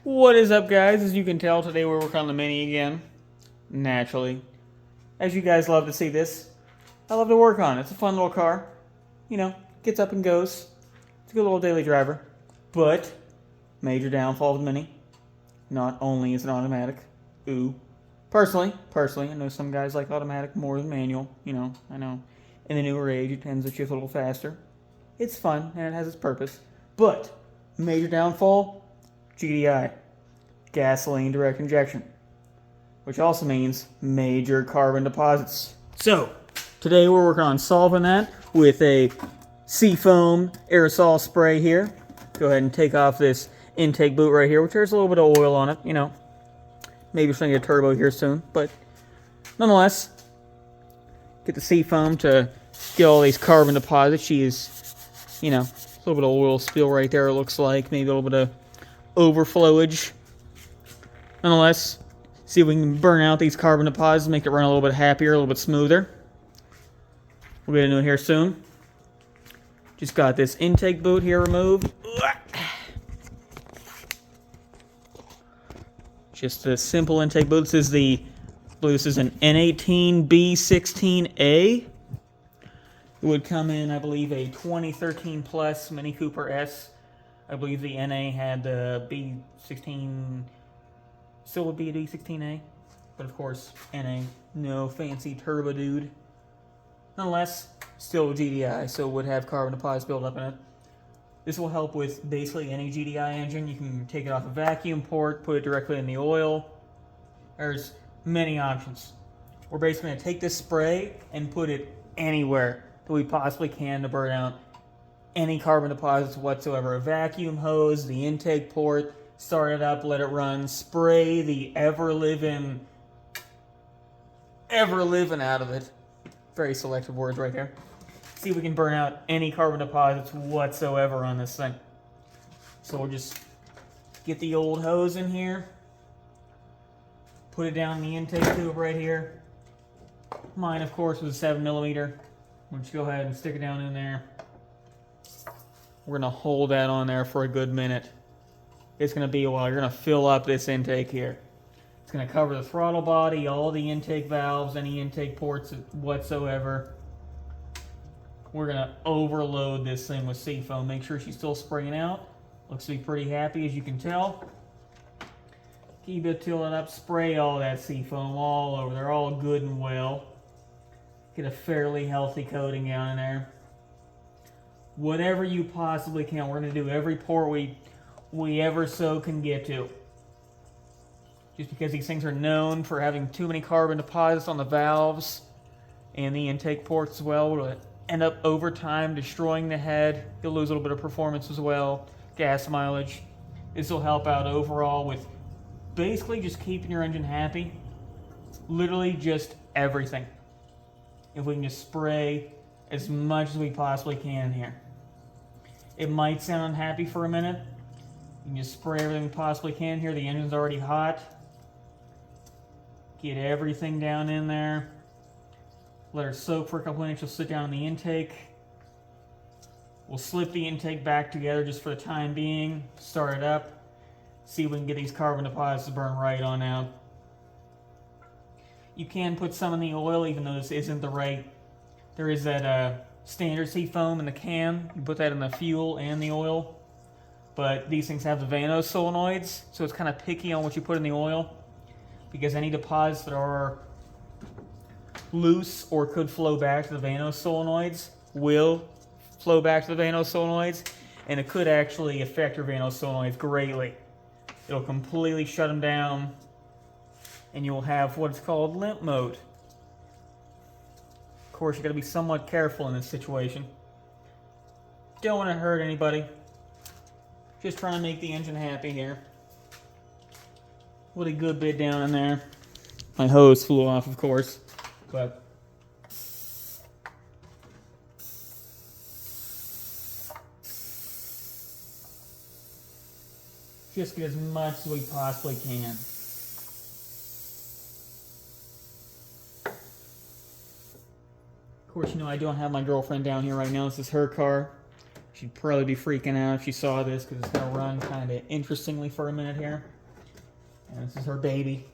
What is up, guys? As you can tell, today we're working on the Mini again. Naturally. As you guys love to see this, I love to work on it. It's a fun little car. You know, gets up and goes. It's a good little daily driver. But, major downfall of the Mini. Not only is it automatic. Ooh. Personally, I know some guys like automatic more than manual. You know, I know. In the newer age, it tends to shift a little faster. It's fun, and it has its purpose. But, major downfall, GDI. Gasoline direct injection. Which also means major carbon deposits. So, today we're working on solving that with a seafoam aerosol spray here. Go ahead and take off this intake boot right here, which there's a little bit of oil on it, you know. Maybe we're going to get a turbo here soon, but nonetheless, get the seafoam to get all these carbon deposits. She is, you know, a little bit of oil spill right there, it looks like. Maybe a little bit of overflowage. Nonetheless, see if we can burn out these carbon deposits, make it run a little bit happier, a little bit smoother. We'll get into it here soon. Just got this intake boot here removed. Just a simple intake boot. This is an N18B16A. It would come in, I believe, a 2013 plus Mini Cooper S. I believe the NA had the B16, still would be a D16A, but of course, NA, no fancy turbo dude. Nonetheless, still GDI, so it would have carbon deposits built up in it. This will help with basically any GDI engine. You can take it off a vacuum port, put it directly in the oil. There's many options. We're basically going to take this spray and put it anywhere that we possibly can to burn out any carbon deposits whatsoever. A vacuum hose, the intake port, start it up, let it run, spray the ever-living out of it. Very selective words right there. See if we can burn out any carbon deposits whatsoever on this thing. So we'll just get the old hose in here, put it down in the intake tube right here. Mine, of course, was a 7mm. We'll just go ahead and stick it down in there. We're going to hold that on there for a good minute. It's going to be a while. You're going to fill up this intake here. It's going to cover the throttle body, all the intake valves, any intake ports whatsoever. We're going to overload this thing with seafoam. Make sure she's still spraying out. Looks to be pretty happy, as you can tell. Keep it tilted up. Spray all that seafoam all over. They're all good and well. Get a fairly healthy coating down in there. Whatever you possibly can. We're going to do every port we ever so can get to. Just because these things are known for having too many carbon deposits on the valves and the intake ports as well, will end up over time destroying the head. You'll lose a little bit of performance as well, gas mileage. This will help out overall with basically just keeping your engine happy. Literally just everything. If we can just spray as much as we possibly can here. It might sound unhappy for a minute. You can just spray everything we possibly can here. The engine's already hot. Get everything down in there. Let her soak for a couple minutes. You'll sit down in the intake. We'll slip the intake back together just for the time being. Start it up. See if we can get these carbon deposits to burn right on out. You can put some in the oil, even though this isn't the right. There is that standard seafoam in the can. You put that in the fuel and the oil. But these things have the Vano solenoids, so it's kind of picky on what you put in the oil. Because any deposits that are loose or could flow back to the Vano solenoids will flow back to the Vano solenoids, and it could actually affect your Vano solenoids greatly. It'll completely shut them down, and you'll have what's called limp mode. Of course, you got to be somewhat careful in this situation. Don't want to hurt anybody. Just trying to make the engine happy here. What a good bit down in there. My hose flew off, of course, but just get as much as we possibly can. Of course, you know, I don't have my girlfriend down here right now. This is her car. She'd probably be freaking out if she saw this because it's going to run kind of interestingly for a minute here. And this is her baby.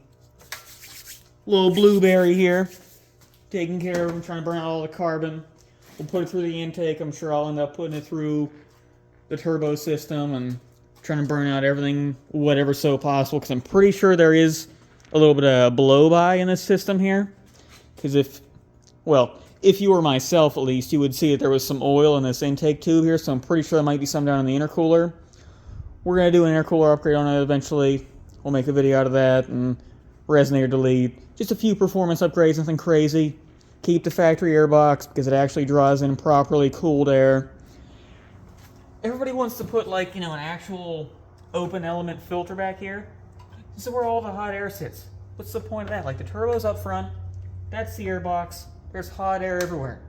Little blueberry here. Taking care of him, trying to burn out all the carbon. We'll put it through the intake. I'm sure I'll end up putting it through the turbo system and trying to burn out everything, whatever so possible, because I'm pretty sure there is a little bit of blow-by in this system here. Because if you were myself at least, you would see that there was some oil in this intake tube here, so I'm pretty sure there might be some down in the intercooler. We're going to do an intercooler upgrade on it eventually. We'll make a video out of that, and resonator delete. Just a few performance upgrades, nothing crazy. Keep the factory air box because it actually draws in properly cooled air. Everybody wants to put, like, an actual open element filter back here. This is where all the hot air sits. What's the point of that? Like, the turbo's up front. That's the air box. There's hot air everywhere.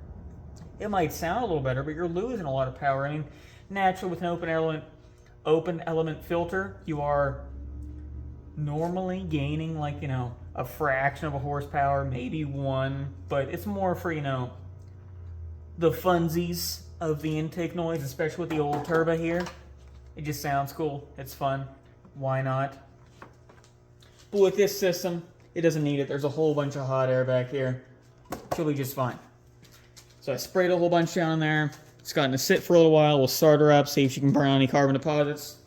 It might sound a little better, but you're losing a lot of power. I mean, naturally, with an open element filter, you are normally gaining, like, a fraction of a horsepower, maybe one, but it's more for, the funsies of the intake noise, especially with the old turbo here. It just sounds cool. It's fun. Why not? But with this system, it doesn't need it. There's a whole bunch of hot air back here. She'll be just fine. So I sprayed a whole bunch down in there. It's gotten to sit for a little while. We'll start her up, see if she can burn out any carbon deposits.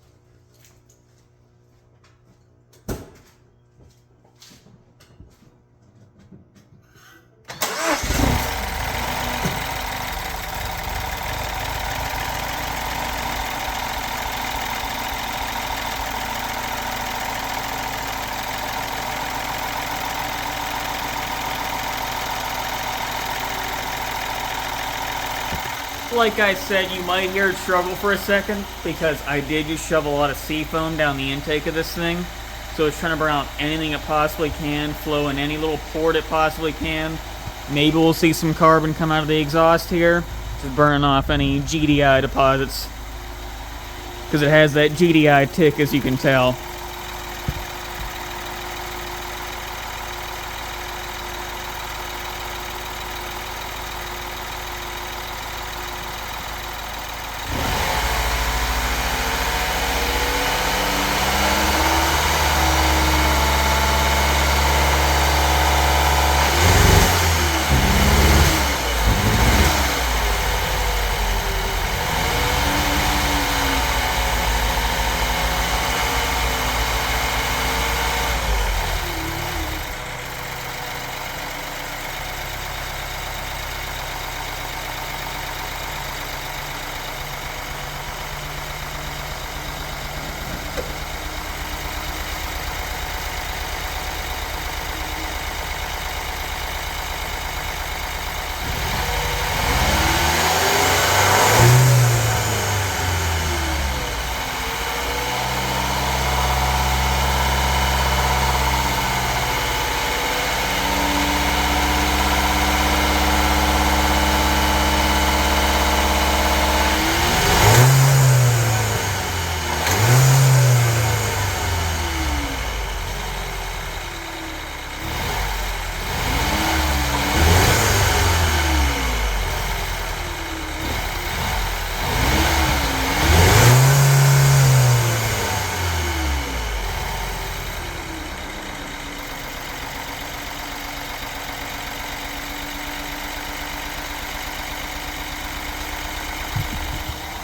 Like I said, you might hear it struggle for a second because I did just shove a lot of seafoam down the intake of this thing. So it's trying to burn out anything it possibly can, flow in any little port it possibly can. Maybe we'll see some carbon come out of the exhaust here, just burning off any GDI deposits. Because it has that GDI tick, as you can tell.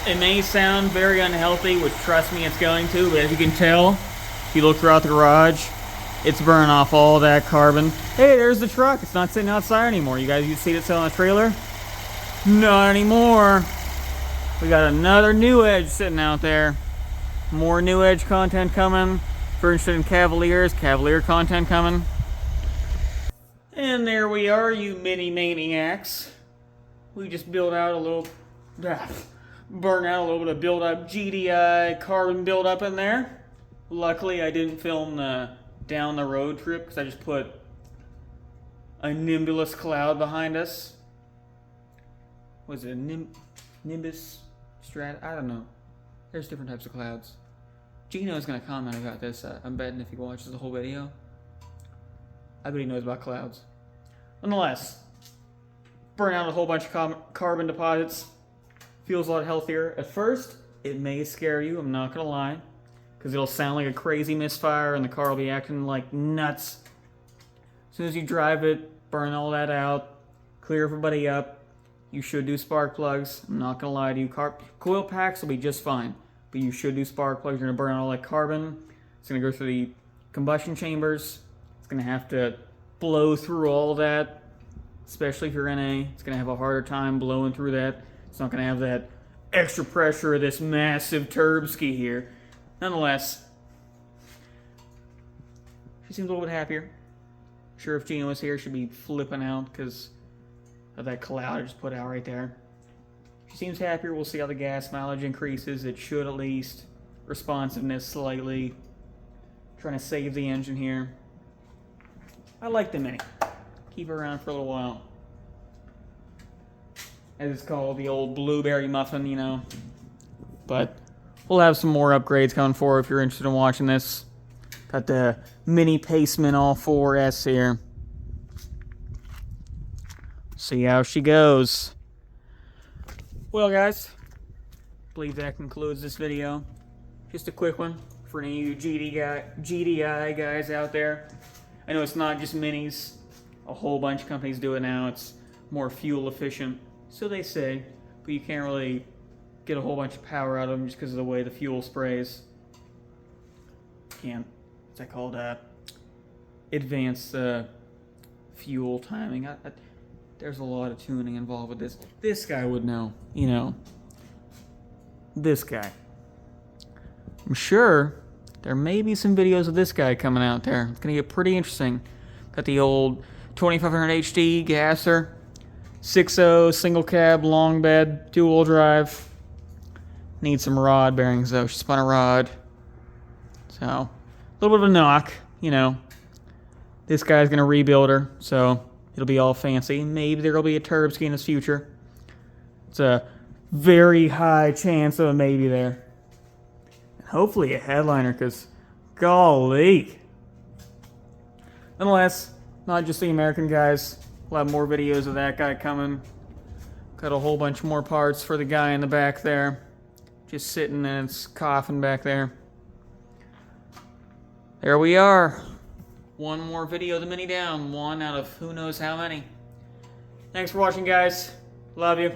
It may sound very unhealthy, which trust me it's going to, but as you can tell, if you look throughout the garage, it's burning off all that carbon. Hey, there's the truck. It's not sitting outside anymore. You guys, you see it sitting on the trailer? Not anymore. We got another New Edge sitting out there. More New Edge content coming. If you're interested in Cavaliers, Cavalier content coming. And there we are, you mini maniacs. We just built out a little... burn out a little bit of build-up GDI carbon build-up in there. Luckily, I didn't film the down the road trip because I just put a nimbulous cloud behind us. Was it a nimbus strat? I don't know. There's different types of clouds. Gino is going to comment about this. I'm betting if he watches the whole video. I bet he knows about clouds. Nonetheless, burn out a whole bunch of carbon deposits. Feels a lot healthier. At first, it may scare you, I'm not going to lie. because it'll sound like a crazy misfire and the car will be acting like nuts. As soon as you drive it, burn all that out, clear everybody up. You should do spark plugs. I'm not going to lie to you. Coil packs will be just fine, but you should do spark plugs. You're going to burn out all that carbon. It's going to go through the combustion chambers. It's going to have to blow through all that, especially if you're NA. It's going to have a harder time blowing through that. It's not going to have that extra pressure of this massive turbski here. Nonetheless, she seems a little bit happier. Sure, if Gina was here, she'd be flipping out because of that cloud I just put out right there. She seems happier. We'll see how the gas mileage increases. It should at least. Responsiveness slightly. Trying to save the engine here. I like the Mini. Keep her around for a little while. As it's called, the old blueberry muffin, you know. But we'll have some more upgrades coming forward if you're interested in watching this. Got the Mini Paceman all 4S here. See how she goes. Well, guys, I believe that concludes this video. Just a quick one for any of you GDI guys out there. I know it's not just Minis. A whole bunch of companies do it now. It's more fuel efficient, so they say, but you can't really get a whole bunch of power out of them just because of the way the fuel sprays. Can't, what's that called? Advanced fuel timing. There's a lot of tuning involved with this. This guy would know, you know. This guy. I'm sure there may be some videos of this guy coming out there. It's going to get pretty interesting. Got the old 2500 HD gasser. 6.0 single cab long bed dual drive. Need some rod bearings though. She spun a rod. So a little bit of a knock, you know. This guy's going to rebuild her, so it'll be all fancy. Maybe there'll be a turbski in his future. It's a very high chance of a maybe there. And hopefully a headliner, because golly. Nonetheless, not just the American guys. We'll have more videos of that guy coming. Got a whole bunch more parts for the guy in the back there. Just sitting in its coffin back there. There we are. One more video of the Mini down. One out of who knows how many. Thanks for watching, guys. Love you.